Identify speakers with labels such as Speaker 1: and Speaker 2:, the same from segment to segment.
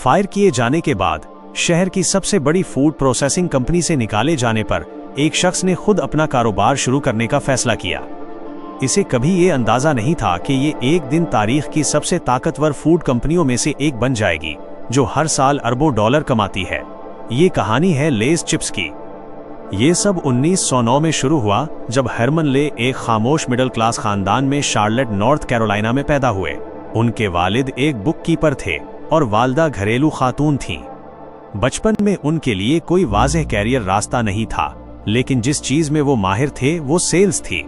Speaker 1: Fire किए जाने के बाद शहर की सबसे बड़ी फूड प्रोसेसिंग कंपनी से निकाले जाने पर एक शख्स ने खुद अपना कारोबार शुरू करने का फैसला किया। इसे कभी ये अंदाजा नहीं था कि ये एक दिन तारीख की सबसे ताकतवर फूड कंपनियों में से एक बन जाएगी, जो हर साल अरबों डॉलर कमाती है। ये कहानी है लेज चिप्स की। ये सब 1909 में शुरू हुआ, जब हरमन ले एक खामोश मिडिल क्लास खानदान में शार्लेट, नॉर्थ कैरोलिना में पैदा हुए। उनके वालिद एक बुक कीपर थे और वालदा घरेलू खातून थीं। बचपन में उनके लिए कोई वाज़ेह कैरियर रास्ता नहीं था, लेकिन जिस चीज में वो माहिर थे वो सेल्स थी।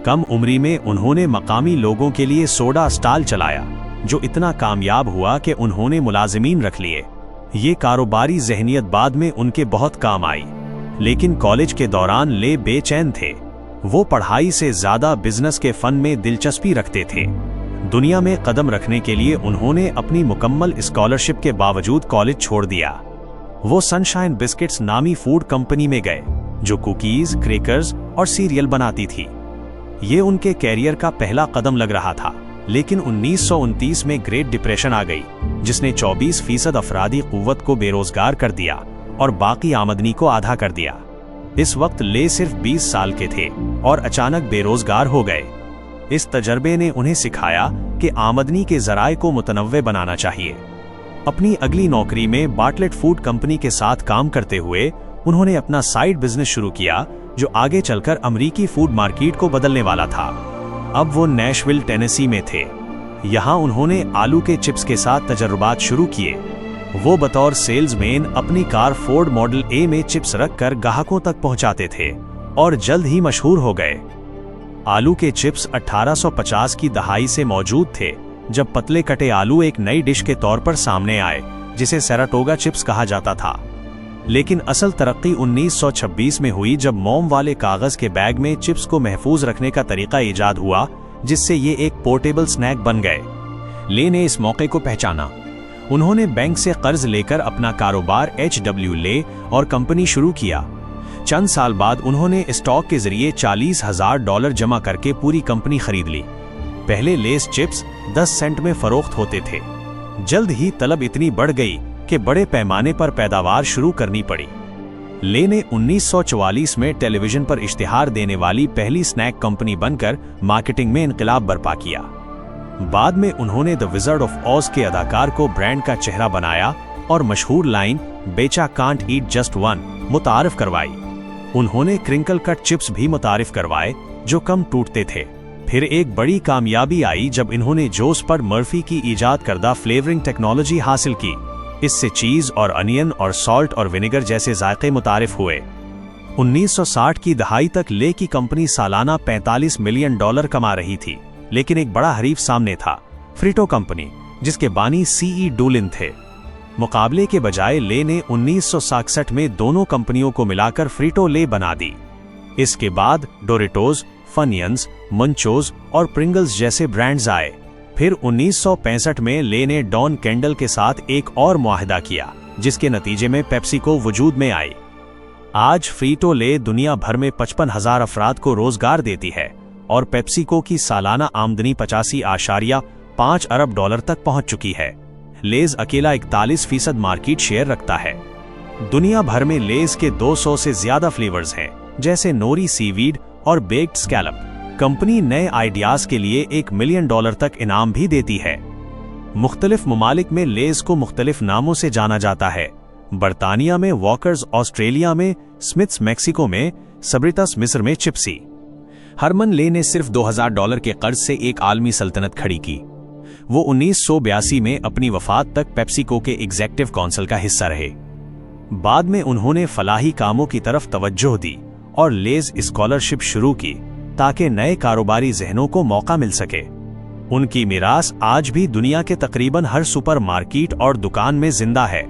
Speaker 1: कम उम्री में उन्होंने मकामी लोगों के लिए सोडा स्टॉल चलाया, जो इतना कामयाब हुआ कि उन्होंने मुलाजिमीन रख लिए। ये कारोबारी ज़हनियत बाद में उनके बहुत काम आई, लेकिन कॉलेज के दौरान ले बेचैन थे। वो पढ़ाई से ज्यादा बिजनेस के फन में दिलचस्पी रखते थे। दुनिया में कदम रखने के लिए उन्होंने अपनी मुकम्मल स्कॉलरशिप के बावजूद कॉलेज छोड़ दिया। वो सनशाइन बिस्किट्स नामी फूड कंपनी में गए, जो कुकीज, क्रैकर्स और सीरियल बनाती थी। ये उनके कैरियर का पहला कदम लग रहा था, लेकिन 1929 में ग्रेट डिप्रेशन आ गई, जिसने 24% अफरादी कुव्वत को बेरोजगार कर दिया और बाकी आमदनी को आधा कर दिया। इस वक्त ले सिर्फ 20 साल के थे और अचानक बेरोजगार हो गए। इस तजर्बे ने उन्हें सिखाया कि आमदनी के जराए को मुतनव्वे बनाना चाहिए। अपनी अगली नौकरी में बार्टलेट फूड कंपनी के साथ काम करते हुए उन्होंने अपना साइड बिजनेस शुरू किया, जो आगे चलकर अमरीकी फूड मार्केट को बदलने वाला था। अब वो नैशविल, टेनेसी में थे। यहाँ उन्होंने आलू के चिप्स के साथ तजर्बात शुरू किए। वो बतौर सेल्समैन अपनी कार फोर्ड मॉडल ए में चिप्स रखकर ग्राहकों तक पहुंचाते थे और जल्द ही मशहूर हो गए। आलू के चिप्स 1850 की दहाई से मौजूद थे, जब पतले कटे आलू एक नई डिश के तौर पर सामने आए, जिसे सैराटोगा चिप्स कहा जाता था। लेकिन असल तरक्की 1926 में हुई, जब मोम वाले कागज के बैग में चिप्स को महफूज रखने का तरीका ईजाद हुआ, जिससे ये एक पोर्टेबल स्नैक बन गए। ले ने इस मौके को पहचाना। उन्होंने बैंक से कर्ज लेकर अपना कारोबार HW ले और कंपनी शुरू किया। चंद साल बाद उन्होंने स्टॉक के जरिए $40,000 जमा करके पूरी कंपनी खरीद ली। पहले लेस चिप्स 10 सेंट में फरोख्त होते थे। जल्द ही तलब इतनी बढ़ गई कि बड़े पैमाने पर पैदावार शुरू करनी पड़ी। ले ने 1944 में टेलीविजन पर इश्तिहार देने वाली पहली स्नैक कंपनी बनकर मार्केटिंग में इनकलाब बर्पा किया। बाद में उन्होंने द विज़र्ड ऑफ ऑज के अदाकार को ब्रांड का चेहरा बनाया और मशहूर लाइन बेचा कांट ईट जस्ट वन मुतारिफ करवाई। उन्होंने क्रिंकल कट चिप्स भी मुतारिफ करवाए, जो कम टूटते थे। फिर एक बड़ी कामयाबी आई जब इन्होंने जोस पर मर्फी की ईजाद करदा फ्लेवरिंग टेक्नोलॉजी हासिल की। इससे चीज और अनियन और सॉल्ट और विनेगर जैसे जायके मुतारिफ हुए। 1960 की दहाई तक ले की कंपनी सालाना $45 मिलियन कमा रही थी, लेकिन एक बड़ा हरीफ सामने था, फ्रीटो कंपनी, जिसके बानी CE डूलिन थे। मुकाबले के बजाय ले ने 1967 में दोनों कंपनियों को मिलाकर फ्रीटो ले बना दी। इसके बाद डोरिटोज, फनियंस, मंचोज और प्रिंगल्स जैसे ब्रांड्स आए। फिर 1965 में ले ने डॉन कैंडल के साथ एक और मुआहदा किया, जिसके नतीजे में पेप्सिको वजूद में आई। आज फ्रीटो ले दुनिया भर में 55,000 अफराद को रोजगार देती है और पेप्सिको की सालाना आमदनी $85.5 अरब तक पहुंच चुकी है। लेज अकेला 41% मार्केट शेयर रखता है। दुनिया भर में लेज के 200 से ज्यादा फ्लेवर्स हैं, जैसे नोरी सीवीड और बेक्ड स्कैलप। कंपनी नए आइडियाज के लिए $1 मिलियन तक इनाम भी देती है। मुख्तलिफ ममालिक में लेज को मुख्तलिफ नामों से जाना जाता है। बरतानिया में वॉकर्स, ऑस्ट्रेलिया में स्मिथ्स, मेक्सिको में सब्रितास, मिस्र में चिप्सी। हरमन ले ने सिर्फ $2,000 के कर्ज से एक आलमी सल्तनत खड़ी की। वो 1982 में अपनी वफात तक पेप्सिको के एग्जेक्टिव काउंसिल का हिस्सा रहे। बाद में उन्होंने फलाही कामों की तरफ तवज्जो दी और लेज स्कॉलरशिप शुरू की, ताकि नए कारोबारी जहनों को मौका मिल सके। उनकी मीरास आज भी दुनिया के तकरीबन हर सुपर मार्केट और दुकान में जिंदा है।